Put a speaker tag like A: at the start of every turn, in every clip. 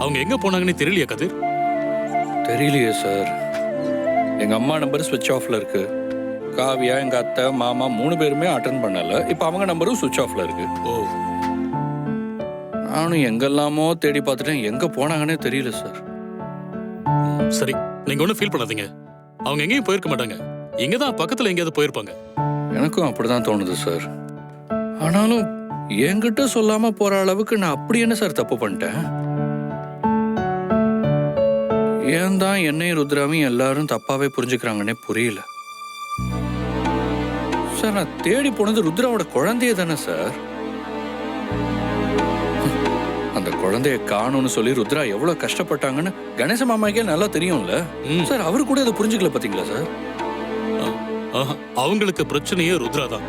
A: அவங்க எங்க போனாங்கன்னு தெரியலையா கதிர்?
B: தெரியலையே சார். எங்க அம்மா நம்பர் ஸ்விட்ச் ஆஃப்ல இருக்கு. காவியா, எங்க அத்தை, மாமா 3 பேருமே அட்டன் பண்ணல. இப்ப அவங்க நம்பரும் ஸ்விட்ச் ஆஃப்ல இருக்கு.
A: ஓ,
B: நானும் எங்கெல்லாமோ தேடி பார்த்துட்டேன், எங்க போனாங்கன்னே தெரியல சார்.
A: சரி, நீங்க ஒன்றும் ஃபீல் பண்ணாதீங்க. அவங்க எங்கேயும் போயிருக்க மாட்டாங்க. இங்க தான் பக்கத்துல எங்கேயாவது போயிருப்பாங்க.
B: எனக்கும் அப்படிதான் தோணுது சார். ஆனாலும் என்கிட்ட சொல்லாம போற அளவுக்கு நான் அப்படி என்ன சார் தப்பு பண்ணிட்டேன்? ஏன் தான் என்னையும் ருத்ராவையும் எல்லாரும் தப்பாவே புரிஞ்சுக்கிறாங்கன்னே புரியல சார். நான் தேடி போனது ருத்ராவோட குழந்தைய தானே சார். அந்த குழந்தைய காணும்னு சொல்லி ருத்ரா எவ்வளவு கஷ்டப்பட்டாங்கன்னு கணேச மாமாக்கே நல்லா தெரியும்ல சார். அவரு கூட அதை புரிஞ்சுக்கல பாத்தீங்களா சார்?
A: அவங்களுக்கு பிரச்சனையே ருத்ரா தான்.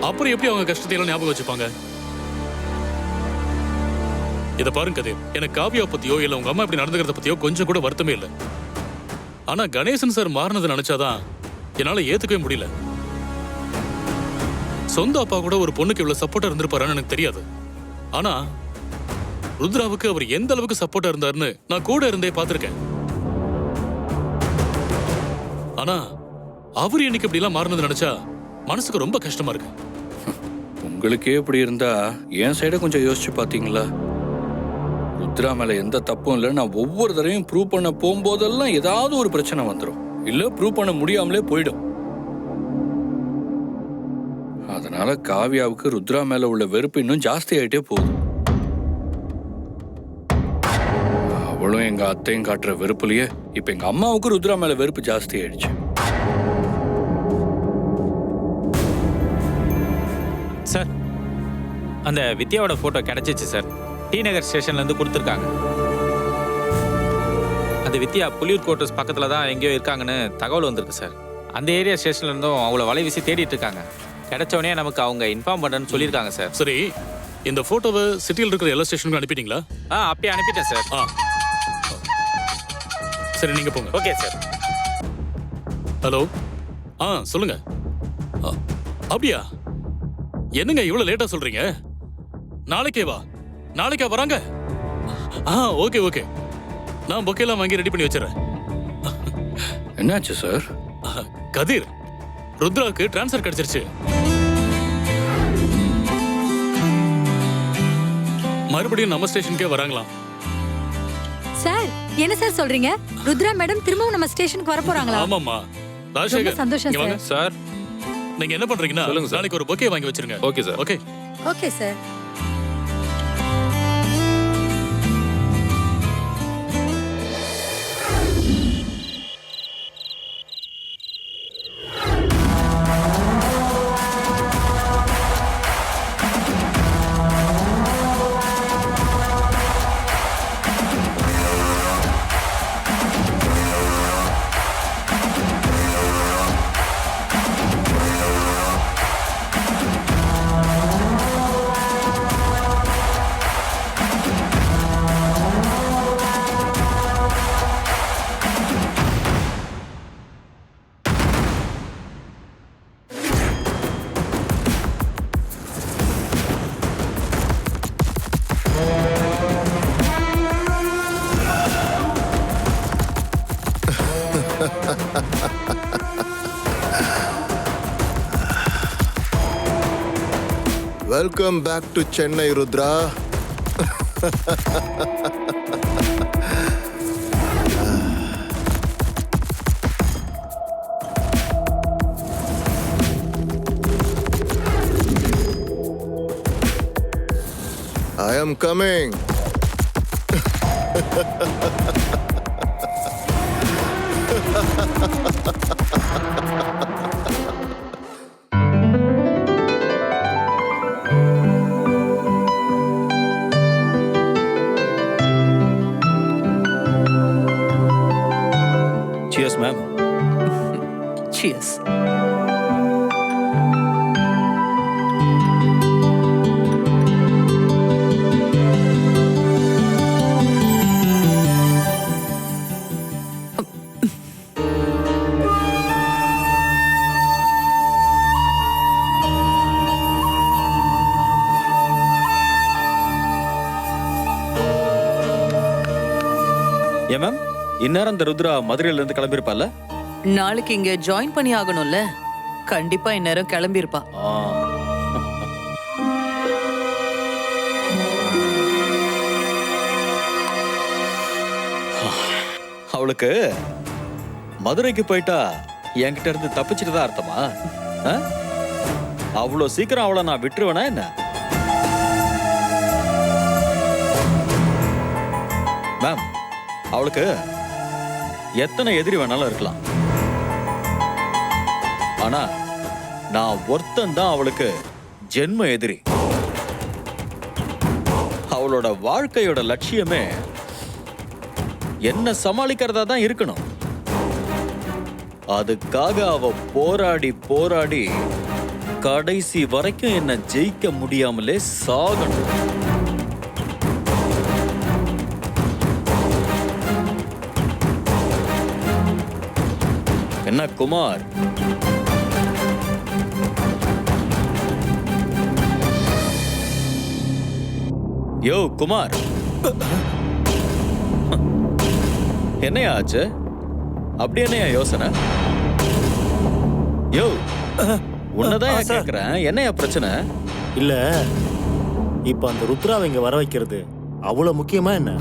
A: அப்புறம் எப்படி அவங்க கஷ்டத்தை எல்லாம் ஞாபகம் வச்சுப்பாங்க? இத பாருங்க கதிர், எனக்கு காவியா பத்தியோ இல்ல உங்க அம்மா இப்படி நடந்துக்கிறத பத்தியோ கொஞ்சம் கூட வருத்தமே இல்லை. ஆனா கணேசன் சார் மாறினதை நினைச்சாதான் என்னால ஏத்துக்கவே முடியல. சொந்த அப்பா கூட ஒரு பொண்ணுக்கு இவ்வளவு சப்போர்ட்டா இருந்திருப்பாருன்னு எனக்கு தெரியாது. ஆனா ருத்ராவுக்கு அவர் எந்த அளவுக்கு சப்போர்ட்டா இருந்தாருன்னு நான் கூட இருந்தே பார்த்திருக்கேன். ஆனா அவர் இன்னைக்கு இப்படி எல்லாம் மாறினது நினைச்சா மனசுக்கு ரொம்ப கஷ்டமா இருக்கு.
B: உங்களுக்கே இப்படி இருந்தா என் சைட கொஞ்சம் யோசிச்சு பாத்தீங்களா? ருத்ரா மேல எந்த தப்பும் இல்லை. நான் ஒவ்வொரு தடவையும் ப்ரூவ் பண்ண போகும்போதெல்லாம் ஏதாவது ஒரு பிரச்சனை வந்துடும், இல்ல ப்ரூவ் பண்ண முடியாமலே போயிடும். அதனால காவியாவுக்கு ருத்ரா மேல உள்ள வெறுப்பு இன்னும் ஜாஸ்தி ஆயிட்டே போகுது. அவளும் எங்க அத்தையும் காட்டுற வெறுப்புலயே இப்ப எங்க அம்மாவுக்கு ருத்ரா மேல வெறுப்பு ஜாஸ்தி ஆயிடுச்சு.
C: சார், அந்த வித்யாவோட போட்டோ கிடைச்சிச்சு சார். டி நகர் ஸ்டேஷன்ல இருந்து கொடுத்துருக்காங்க. அந்த வித்யா புலியூர் கோட்டர்ஸ் பக்கத்துல தான் எங்கேயோ இருக்காங்கன்னு தகவல் வந்திருக்கு சார். அந்த ஏரியா ஸ்டேஷன்ல இருந்தும் அவளை வலை வீசி தேடிட்டு இருக்காங்க. கிடைச்சவனே நமக்கு அவங்க இன்ஃபார்ம் பண்ணுறேன்னு சொல்லியிருக்காங்க சார்.
A: சரி, இந்த போட்டோவை சிட்டியில் இருக்கிற எல்லா ஸ்டேஷனுக்கும் அனுப்பிட்டீங்களா?
C: அப்படியே அனுப்பிட்டேன் சார்.
A: சரி, நீங்க போங்க.
C: Okay sir.
A: ஹலோ, சொல்லுங்க. அப்படியா? என்னங்க இவ்வளவு லேட்டா சொல்றீங்க? நாளைக்கே வா. நாளைக்கா வராங்க? ஓகே ஓகே, நான் பொக்கெல்லாம் வாங்கி ரெடி பண்ணி வச்சிடறேன்.
B: என்னாச்சு சார்?
A: கதிர், ருத்ராவுக்கு டிரான்ஸ்ஃபர் கிடைச்சிருச்சு. மறுபடியும் நம்ம ஸ்டேஷனுக்கே வராங்களாம்.
D: சார், என்ன சார் சொல்றீங்க? ருத்ரா மேடம் திரும்பவும் நம்ம ஸ்டேஷனுக்கு வர போறாங்களா?
A: ஆமாம்மா. ராஜசேகர்,
D: சந்தோஷம்
A: இங்க வாங்க.
C: சார்,
A: நீங்க என்ன பண்றீங்கன்னா நாளைக்கு ஒரு பொக்கே வாங்கி வச்சிருங்க.
C: Okay sir.
A: Okay
D: okay sir.
E: Welcome back to Chennai, Rudra. I am coming.
C: Cheers, ma'am.
D: Cheers.
F: ஏன் மேம், இந்நேரம் இந்த ருத்ரா மதுரையில இருந்து கிளம்பியிருப்பால?
G: நாளைக்கு இங்க ஜாயின் பண்ணி ஆகணும்ல, கண்டிப்பா இந்நேரம் கிளம்பியிருப்பா.
F: அவளுக்கு மதுரைக்கு போயிட்டா என்கிட்ட இருந்து தப்பிச்சிட்டு தான் அர்த்தமா? அவ்வளோ சீக்கிரம் அவளை நான் விட்டுருவேனா என்ன? மேம், அவளுக்கு எத்தனை எதிரி வேணாலும் இருக்கலாம், ஆனா நான் ஒருத்தன் தான் அவளுக்கு ஜென்ம எதிரி. அவளோட வாழ்க்கையோட லட்சியமே என்ன சமாளிக்கிறதா தான் இருக்கணும். அதுக்காக அவ போராடி போராடி கடைசி வரைக்கும் என்ன ஜெயிக்க முடியாமலே சாகணும். என்ன குமார், யோ குமார், என்னையா ஆச்சு? அப்படி என்னையா யோசனை? யோ, உன்னதான் கேக்குறேன், என்னையா பிரச்சனை?
H: இல்ல, இப்ப அந்த ருத்ராவை இங்க வர வைக்கிறது அவ்வளவு முக்கியமா என்ன?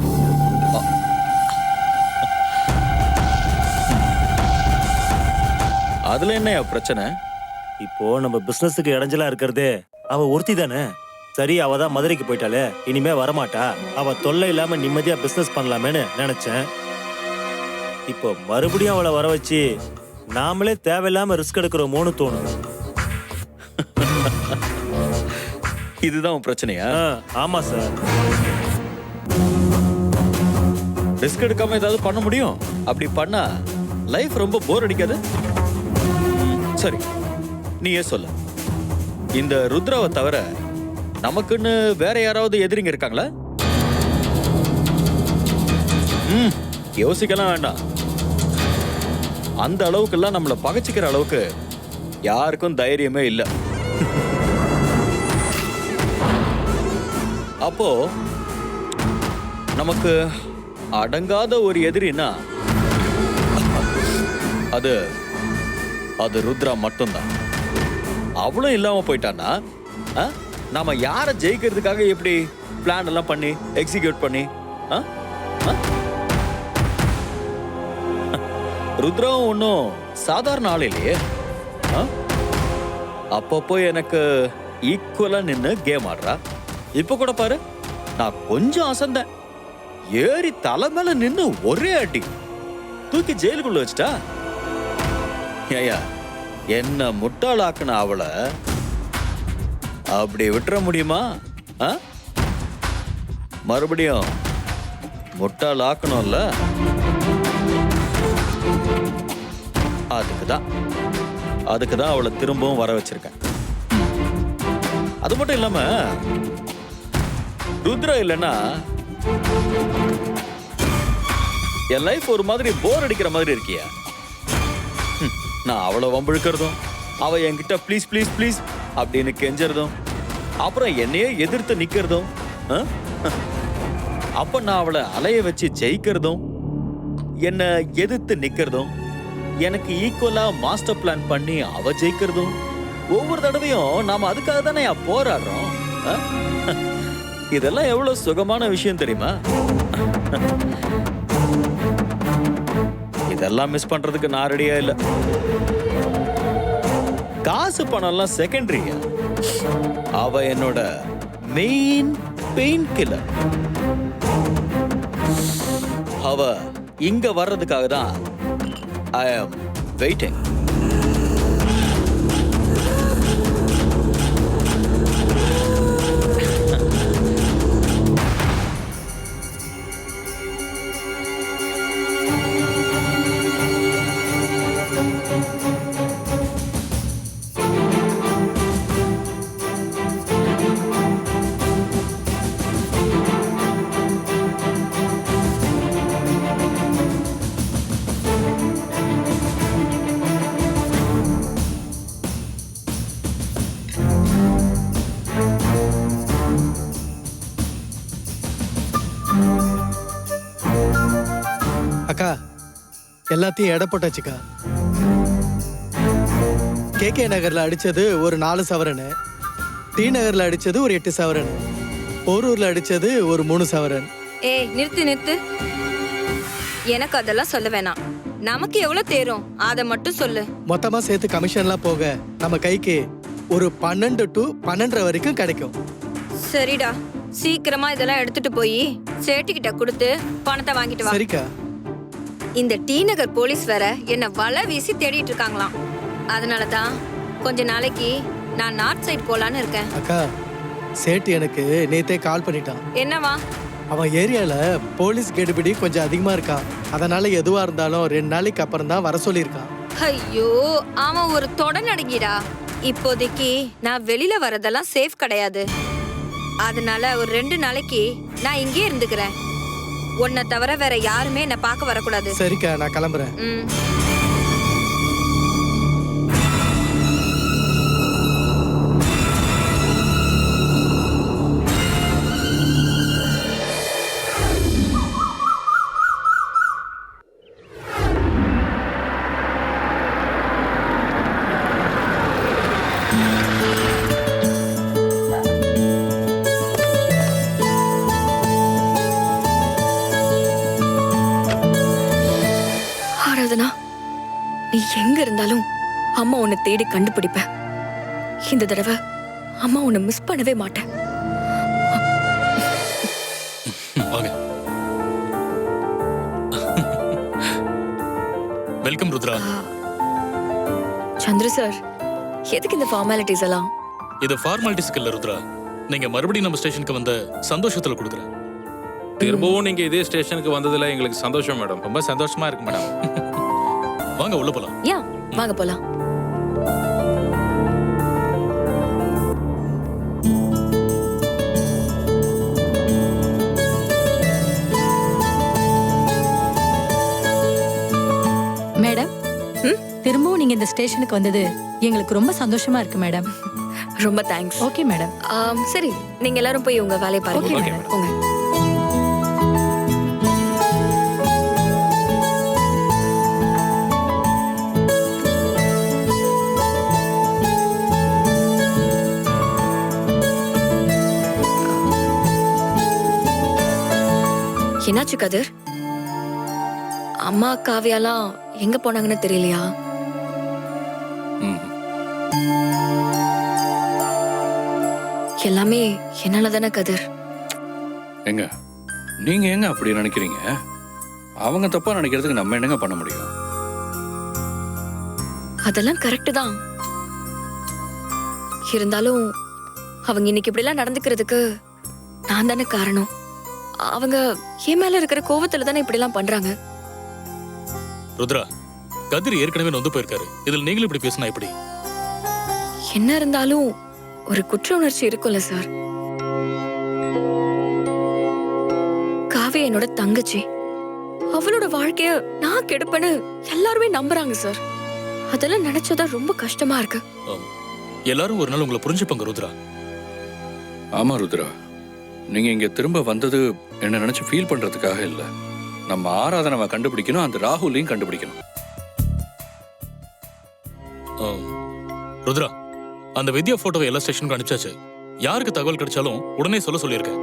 F: அதுல என்னையா பிரச்சனை?
H: இப்போ நம்ம பிசினஸுக்கு இடைஞ்சலா இருக்கிறதே அவ ஒருத்தி தானே. சரி, அவ தான் மதுரைக்கு போயிட்டாலே, இனிமே வரமாட்டா, அவ தொல்லை இல்லாம நிம்மதியா பிசினஸ் பண்ணலாமேன்னு நினைச்சேன். இப்போ மறுபடியும் அவளை வர வச்சு நாமளே தேவையில்லாம ரிஸ்க் எடுக்கிறோமோன்னு தோணும்.
F: இதுதான் உன் பிரச்சனையா?
H: ஆமா சார்.
F: ரிஸ்க் எடுக்காம ஏதாவது பண்ண முடியும்? அப்படி பண்ணா லைஃப் ரொம்ப போர் அடிக்காது? சரி, நீயே சொல்ல, இந்த ருத்ராவை தவிர நமக்குன்னு வேற யாராவது எதிரிங்க இருக்காங்களா? யோசிக்கலாம் வேண்டாம். அந்த அளவுக்குலாம் நம்மள பகைச்சிக்கிற அளவுக்கு யாருக்கும் தைரியமே இல்லை. அப்போ நமக்கு அடங்காத ஒரு எதிரினா அது அது ருத்ரா மட்டும்தான். அவளும் இல்லாம போயிட்டான்னா நாம யாரை ஜெயிக்கிறதுக்காக எப்படி பிளான் எல்லாம் பண்ணி எக்ஸிக்யூட் பண்ணி ருத்ராவும் ஒன்றும் சாதாரண ஆள் இல்லையே. அப்பப்போ எனக்கு ஈக்குவலா நின்று கேம் ஆடுறா. இப்ப கூட பாரு, நான் கொஞ்சம் அசந்தேன், ஏறி தலை மேல நின்று ஒரே அடி தூக்கி ஜெயிலுக்குள்ள வச்சுட்டா. ஏயா, என்ன முட்டாளாக்குன அவளை அப்படி விட்டுற முடியுமா? மறுபடியும் முட்டாள் ஆக்கணும்ல. அதுக்குதான் அவளை திரும்பவும் வர வச்சிருக்கேன். அது மட்டும் இல்லாம ருத்ரா இல்லைன்னா என் லைஃப் ஒரு மாதிரி போர் அடிக்கிற மாதிரி இருக்கியா? நான் அவளை வம்பிழுக்கிறதும், அவ என்கிட்ட ப்ளீஸ் ப்ளீஸ் ப்ளீஸ் அப்படின்னு கெஞ்சறதும், அப்புறம் என்னையே எதிர்த்து நிக்கிறதும், அப்ப நான் அவளை அலைய வச்சு ஜெயிக்கிறதும், என்ன எதிர்த்து நிக்கிறதும், எனக்கு ஈக்குவலா மாஸ்டர் பிளான் பண்ணி அவ ஜெயிக்கிறதும், ஒவ்வொரு தடவையும் நாம அதுக்காக தானே போராடுறோம். இதெல்லாம் எவ்வளவு சுகமான விஷயம் தெரியுமா? இதெல்லாம் மிஸ் பண்றதுக்கு நான் ரெடியா இல்ல. காசு பணம் எல்லாம் செகண்டரியா, அவ என்னோட மெயின் பெயின் கில்லர். அவ இங்க வர்றதுக்காக தான் ஐ ஆம் வெயிட்டிங்.
I: எல்லாத்தையும் எடை போட்டாச்சுக்கா. கேகே நகர்ல அடிச்சது ஒரு 4 சவரன், டி நகர்ல அடிச்சது ஒரு 8 சவரன், போரூர்ல அடிச்சது ஒரு 3 சவரன்.
J: ஏய் நிறுத்து. எனக்கு அதெல்லாம் சொல்ல வேணாம். நமக்கு எவ்வளவு தேரும் அதை மட்டும் சொல்லு.
I: மொத்தமா சேர்த்து கமிஷன்லாம் போக நம்ம கைக்கு ஒரு 12 to 12.5 வரைக்கும் கிடைக்கும்.
J: சரிடா, சீக்கிரமா இதெல்லாம் எடுத்துட்டு போய் சேட்டுக்கிட்ட கொடுத்து பணத்தை வாங்கிட்டு வா.
I: சரிக்கா.
J: இந்த டி நகர் போலீஸ் வேற என்ன வலை வீசி தேடிட்டு இருக்காங்களாம். அதனாலதான் கொஞ்ச நாளைக்கு நான் நார்த் சைடு போலான்னு இருக்கேன்.
I: அக்கா, சேட்டு எனக்கு நேத்தே கால் பண்ணிட்டான்.
J: என்னவா?
I: அவன் ஏரியால போலீஸ் கெடுபிடி கொஞ்சம் அதிகமா இருக்கான். அதனால எதுவா இருந்தாலும் 2 நாளைக்கு அப்புறம் தான் வர சொல்லியிருக்கான்.
J: ஐயோ, அவன் ஒரு தொடநடுங்கிடா. இப்போதைக்கு நான் வெளியில வரதெல்லாம் சேஃப் கிடையாது. அதனால ஒரு 2 நாளைக்கு நான் இங்கே இருந்துக்கிறேன். உன்னை தவிர வேற யாருமே என்ன பார்க்க வரக்கூடாது.
I: சரிக்கா, நான் கிளம்புறேன்.
J: ஆராதனா, நீ எங்க இருந்தாலும் அம்மா உன்னை தேடி கண்டுபிடிப்ப. இந்த தடவை அம்மா உன்னை மிஸ் பண்ணவே மாட்டேன்.
A: வாங்க. வெல்கம் ருத்ரா.
J: சந்திர சார், எதுக்கு இந்த ஃபார்மாலிட்டிஸ் எல்லாம்?
A: இது ஃபார்மாலிட்டிஸ்க்கு இல்ல ருத்ரா. நீங்க மறுபடியும் நம்ம ஸ்டேஷனுக்கு வந்த சந்தோஷத்துல கொடுக்குறேன்.
K: திரும்பவும் நீங்க இதே ஸ்டேஷனுக்கு வந்ததுல எங்களுக்கு சந்தோஷம் மேடம்.
C: ரொம்ப சந்தோஷமா இருக்கு மேடம்.
A: வாங்க உள்ள போலாம்.
J: யா, வாங்க போலாம்.
D: மேடம், திரும்பவும் நீங்க இந்த ஸ்டேஷனுக்கு வந்தது எங்களுக்கு ரொம்ப சந்தோஷமா இருக்கு மேடம்.
J: ரொம்ப தேங்க்ஸ்.
D: Okay madam.
J: சரி, நீங்க எல்லாரும் போய் உங்க வேலையை பாருங்க.
D: Okay madam.
J: போங்க. என்னாச்சு கதிர்? அம்மா காவியாலாம் எங்க போனாங்கன்னு தெரியலையா? எல்லாமே என்னால தானே கதிர்.
B: எங்க நீங்க எங்க அப்படி நினைக்கிறீங்க? அவங்க தப்பா நினைக்கிறதுக்கு நம்ம என்னங்க பண்ண முடியும்?
J: அதெல்லாம் கரெக்ட் தான். இருந்தாலும் அவங்க இன்னைக்கு இப்படி எல்லாம் நடந்துக்கிறதுக்கு நான் தானே காரணம். அவங்க என் மேல இருக்கிற கோவத்துல தானே இப்படி எல்லாம் பண்றாங்க.
A: ருத்ரா, கதிர் ஏற்கனவே நொந்து போயிருக்காரு. இதுல நீங்களும் இப்படி பேசினா எப்படி?
J: என்ன இருந்தாலும் ஒரு குற்ற உணர்ச்சி இருக்கும்ல சார். காவியா என்னோட தங்கச்சி. அவளோட வாழ்க்கைய நான் கெடுப்பேன்னு எல்லாருமே நம்புறாங்க சார். அதெல்லாம் நினைச்சதா ரொம்ப கஷ்டமா இருக்கு.
A: எல்லாரும் ஒரு நாள் உங்களை புரிஞ்சுப்பாங்க ருத்ரா.
B: ஆமா ருத்ரா, நீங்க இங்க திரும்ப வந்தது என்ன நினைச்சு ஃபீல் பண்றதுக்காக இல்ல. நம்ம ஆராதனாவை கண்டுபிடிக்கணும், அந்த ராகுலையும் கண்டுபிடிக்கணும்.
A: ருத்ரா, அந்த வித்யா போட்டோவை எல்லா ஸ்டேஷனுக்கும் அனுப்பிச்சாச்சு. யாருக்கு தகவல் கிடைச்சாலும் உடனே சொல்ல சொல்லியிருக்கேன்.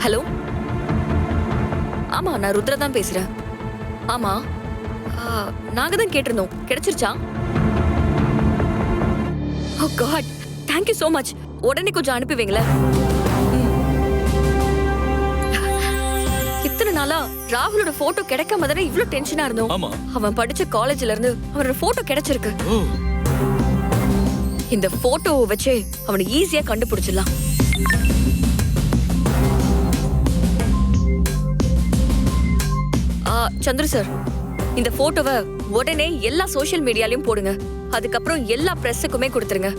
J: ஹலோ, ஆமா நான் ருத்ரா தான் பேசுறேன். ஆமா, நாங்க தான் கேட்டிருந்தோம். கிடைச்சிருச்சா? Oh god, thank you so much. உடனே கொஞ்சம் அனுப்புவீங்களா? இத்தனை நாளா ராகுலோட போட்டோ கிடைக்காம தானே இவ்ளோ டென்ஷனா இருந்தோம்.
A: ஆமா,
J: அவன் படிச்ச காலேஜ்ல இருந்து அவனோட போட்டோ கிடைச்சிருக்கு. இந்த போட்டோவை வச்சு அவனை ஈஸியா கண்டுபிடிச்சிடலாம். சந்திர சார், இந்த போட்டோவை உடனே எல்லா சோஷியல் மீடியாலயும் போடுங்க. அதுக்கப்புறம் எல்லா பிரஸுக்குமே கொடுத்துருங்க.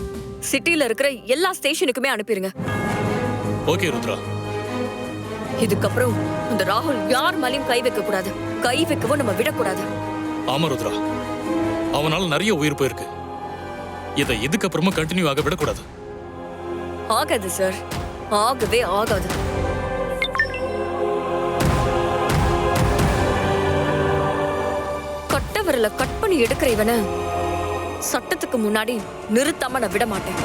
J: சிட்டில இருக்கிற எல்லா ஸ்டேஷனுக்குமே அனுப்பிடுங்க.
A: ஓகே ருத்ரா.
J: இதுக்கப்புறம் இந்த ராகுல் யார் மேலயும் கை வைக்க கூடாது. கை வைக்கவும் நம்ம விடக்கூடாது.
A: ஆமா ருத்ரா, அவனால நிறைய உயிர் போயிருக்கு. இதை இதுக்கப்புறமா கண்டினியூ ஆக விடக்கூடாது.
J: ஆகாது சார், ஆகவே ஆகாது. கட்ட விரல கட் பண்ணி எடுக்கிற இவனை சட்டத்துக்கு முன்னாடி நிறுத்தாம நான் விட மாட்டேன்.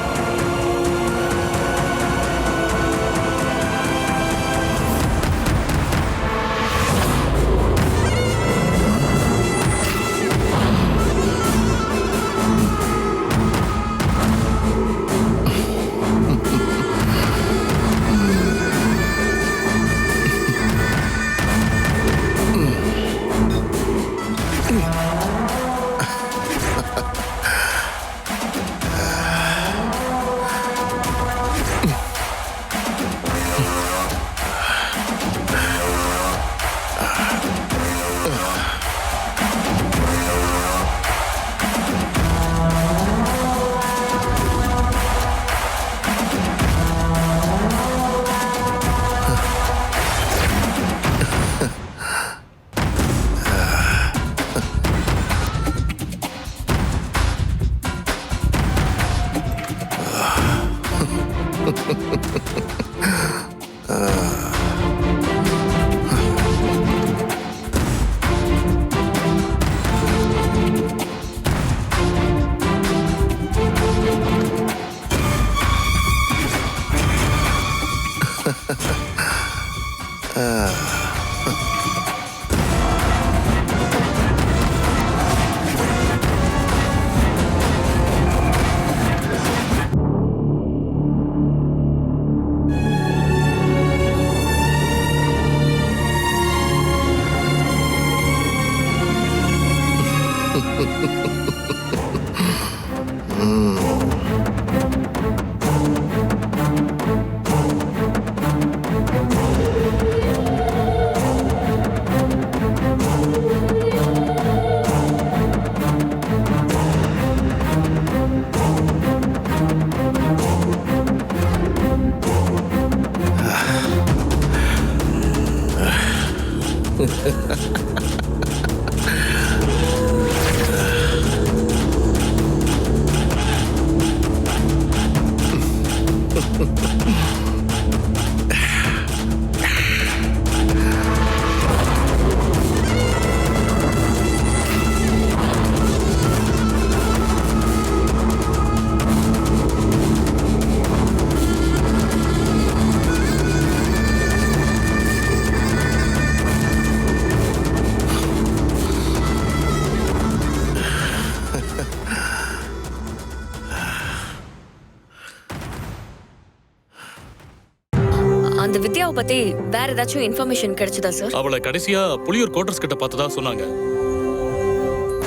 J: அந்த வித்யாவை பத்தி வேற ஏதாச்சும் இன்ஃபர்மேஷன் கிடைச்சதா சார்?
A: அவளை கடைசியா புலியூர் குவார்டர்ஸ் கிட்ட பார்த்ததா சொன்னாங்க.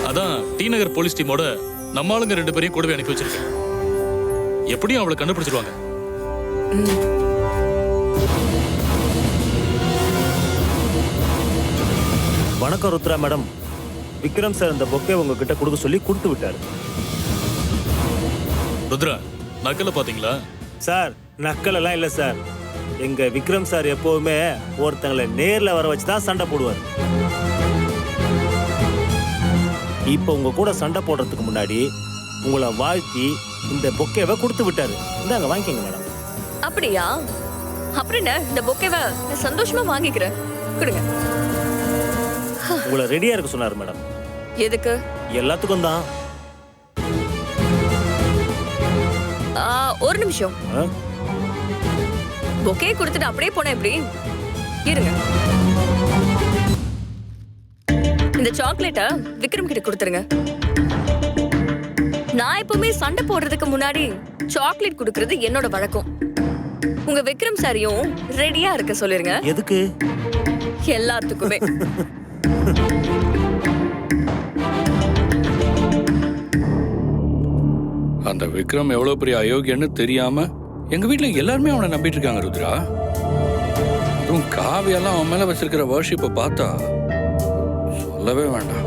A: அதான் டி நகர் போலீஸ் டீமோட நம்ம ஆளுங்க 2 பேரையும் கூடவே அனுப்பி வச்சிருக்கேன். எப்படியும் அவளை கண்டுபிடிச்சிருவாங்க.
H: வணக்கம் ருத்ரா மேடம். விக்ரம் சார் இந்த பொக்கே உங்ககிட்ட கொடுக்க சொல்லி கொடுத்து விட்டாரு.
A: ருத்ரா, நக்கல பாத்தீங்களா?
H: சார் நக்கல் எல்லாம் இல்ல சார். எங்க விக்ரம் சார் எப்பவுமே ஒருத்தங்களை நேர்ல வர வச்சுதான் சண்டை போடுவார். இப்ப உங்க கூட சண்டை போடுறதுக்கு முன்னாடி உங்களை வாழ்த்தி இந்த பொக்கேவை கொடுத்து விட்டாரு. இந்தாங்க வாங்கிக்கங்க மேடம்.
J: அப்படியா? அப்படின்னா இந்த பொக்கேவை நான் சந்தோஷமா வாங்கிக்கிறேன். கொடுங்க.
H: உங்களை ரெடியா இருக்க சொன்னாரு மேடம்.
J: எதுக்கு?
H: எல்லாத்துக்கும் தான்.
J: ஒரு நிமிஷம். பொக்கே கொடுத்துட்டு அப்படியே போன எப்படி? இருங்க. இந்த சாக்லேட்டை விக்ரம் கிட்ட கொடுத்துருங்க. நான் எப்பவுமே சண்டை போடுறதுக்கு முன்னாடி சாக்லேட் கொடுக்கறது என்னோட வழக்கம். உங்க விக்ரம் சாரியும் ரெடியா இருக்க சொல்லிருங்க.
H: எதுக்கு?
J: எல்லாத்துக்குமே.
B: அந்த விக்ரம் எவ்வளவு பெரிய அயோக்கியன்னு தெரியாம எங்க வீட்டுல எல்லாருமே அவனை நம்பிட்டு இருக்காங்க ருத்ரா. அதுவும் காவியெல்லாம் அவன் மேல வச்சிருக்கிற வர்ஷிப்பை பார்த்தா சொல்லவே வேண்டாம்.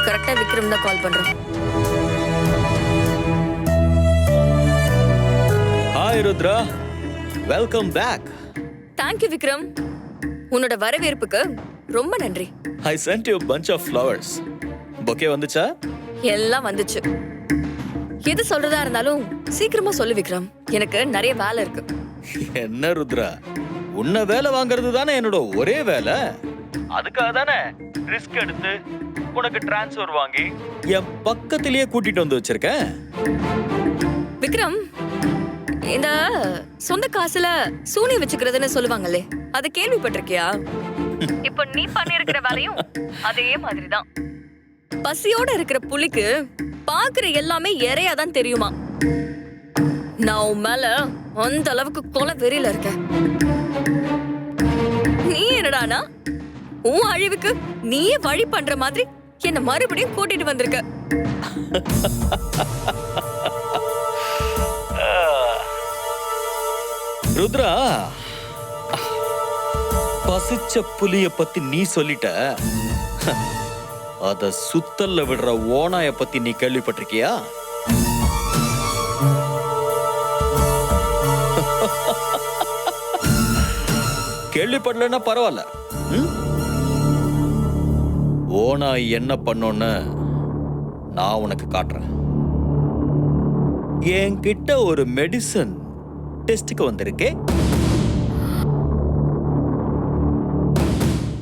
J: கரெக்டா விக்ரம் தான் கால் பண்றேன்.
F: Hi Rudra, welcome back.
J: Thank you Vikram. உன்னோட வரவேற்புக்கு ரொம்ப நன்றி.
F: I sent you a bunch of flowers. Bouquet வந்துச்சா?
J: எல்லாம் வந்துச்சு. எது சொல்றதா இருந்தாலும் சீக்கிரமா சொல்லு விக்ரம். எனக்கு நிறைய வேலை இருக்கு.
F: என்ன ருத்ரா, உன்னை வேலை வாங்குறது தானே என்னோட ஒரே வேலை. அதுக்காக தானே ரிஸ்க் எடுத்து உனக்கு டிரான்ஸ்ஃபர் வாங்கி என் பக்கத்திலேயே கூட்டிட்டு வந்து வச்சிருக்கேன்.
J: விக்ரம், இந்த சொந்த காசுல சூனி வச்சுக்கிறதுன்னு சொல்லுவாங்களே, அத கேள்விப்பட்டிருக்கியா? இப்ப நீ பண்ணிருக்கிற வேலையும் அதே மாதிரிதான். பசியோட இருக்கிற புலிக்கு பாக்குற எல்லாமே இறையாதான் தெரியுமா? நான் உன் மேல அந்த அளவுக்கு கொலை வெறியில இருக்க. நீ என்னடானா உன் அழிவுக்கு நீயே வழி பண்ற மாதிரி என்ன மறுபடியும் கூட்டிட்டு வந்திருக்க.
F: ருத்ரா, பசிச்ச புலிய பத்தி நீ சொல்லிட்ட. அத சுத்தல்ல விடுற ஓனாய பத்தி நீ கேள்விப்பட்டிருக்கியா? கேள்விப்படலன்னா பரவாயில்ல. ஓனாய் என்ன பண்ணோன்னு நான் உனக்கு காட்டுறேன். என்கிட்ட ஒரு மெடிசன் டெஸ்டுக்கு வந்திருக்கே,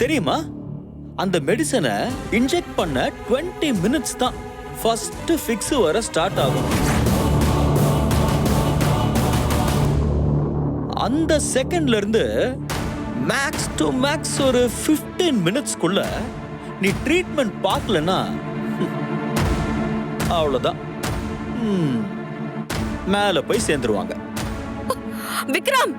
F: தெரியுமா? அந்த மெடிசனை இன்ஜெக்ட் பண்ண 20 மினிட்ஸ் தான் ஃபர்ஸ்ட் ஃபிக்ஸ் வர ஸ்டார்ட் ஆகும். அந்த செகண்ட்ல இருந்து மேக்ஸ் டு மேக்ஸ் ஒரு 15 மினிட்ஸ்க்குள்ள நீ ட்ரீட்மெண்ட் பார்க்கலன்னா அவ்வளவுதான், மேல போய் சேர்ந்துருவாங்க.
J: விக்ரம்,